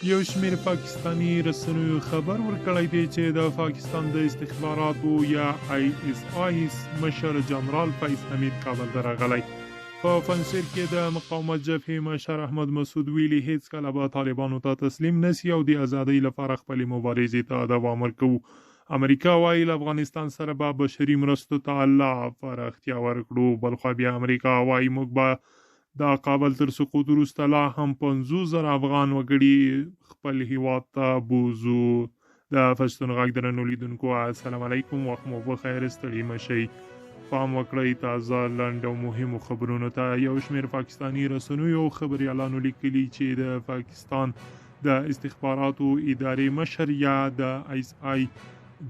یو شمېر پاکستاني رسنیو خبر ورکړی دی چې د پاکستان د استخباراتو یا ISI مشر جنرال فیض حمید کابل ته راغلی. په پنجشیر کې د مقاومت جبهې مشر احمد مسعود ویلي هیڅکله به طالبانو ته تسلیم نشي او د ازادۍ لپاره خپلې مبارزې ته دوام ورکوو. امریکا وایي له افغانستان سره به بشري مرستو ته لا پراختیا ورکړو. بلخوا بیا امریکا وایي موږ به د کابل تر سقوط وروسته لا هم 50,000 افغان وګړي خپل هیواد ته بوزو. د پښتون غږ درنو لیدونکو السلام علیکم، وخت مو بخیر، ستړي مشئ. پام وکړئ تازه لنډ او مهمو خبرونو ته. یو شمېر پاکستاني رسنیو خبریالانو لیکلي چې د پاکستان د استخباراتو ادارې مشر یا د ISI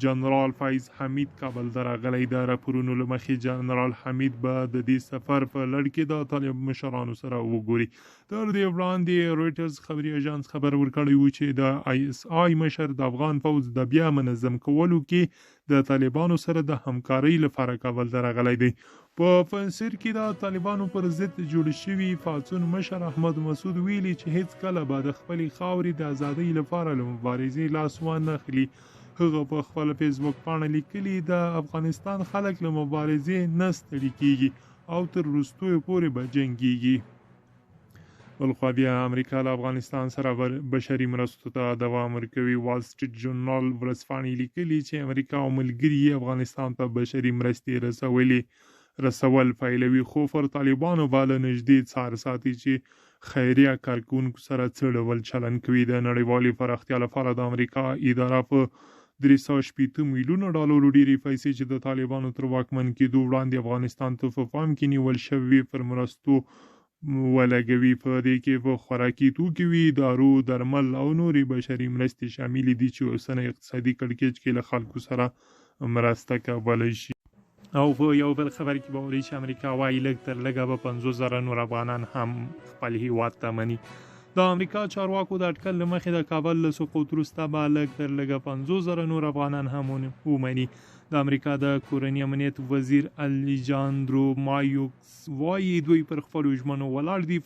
جنرال فیض حمید کابل ته راغلی. د راپورونو له مخې جنرال حمید به د دې سفر په لړ کې د طالب مشرانو سره وګوري. تر دې وړاندې رویټرز خبري اژانس خبر ورکړی و چې د ISI مشر د افغان پوځ د بیا منظم کولو کې د طالبانو سره د همکارۍ لپاره کابل ته راغلی دی. په پنجشیر کې د طالبانو پر ضد جوړ شوي پاڅون مشر احمد مسعود ویلي چې هیڅ کله به د خپلې خاورې د ازادۍ لپاره له مبارزې لاس وانه اخلي. هغه په خپل فیسبوک پاڼه لیکلي د افغانستان خلک له مبارزې نه ستړي کیږي او تر وروستیو پورې به جنګیږي. بلخوا بیا امریکا له افغانستان سره بشري مرستو ته دوام ورکوي. وال سټریټ ژورنال ورځپاڼې لیکلي چې امریکا او ملګري افغانستان ته بشري مرستې رسول پیلوي، خو پر طالبانو به له نږدې څار ساتي چې خیریه کارکونکو سره څه ډول چلند کوي. د نړیوالې پراختیا لپاره د امریکا اداره په $380 میلیونه ډیرې پیسې چې د طالبانو تر واکمن کېدو وړاندې افغانستان ته په پام کې نیول شوي پر مرستو ولګوي. په دې کې په خوراکي توکي وي، دارو، درمل او نورې بشري مرستې شاملې دي چې اوسنی اقتصادي کړکېچ کې له خلکو سره مرسته کولی شي. او په یو بل خبر کې به وایي چې امریکا وایي لږ تر لږه به 50,000 نور افغانان هم خپل هیواد ته مني. د امریکا چارواکو د اټکل له مخې د کابل له سقوط وروسته به لږ تر لږه 50,000 نور افغانان هم ومني. د امریکا د کورني امنیت وزیر الیجاندرو مایوکس وایي دوی پر خپلو ژمنو ولاړ دي.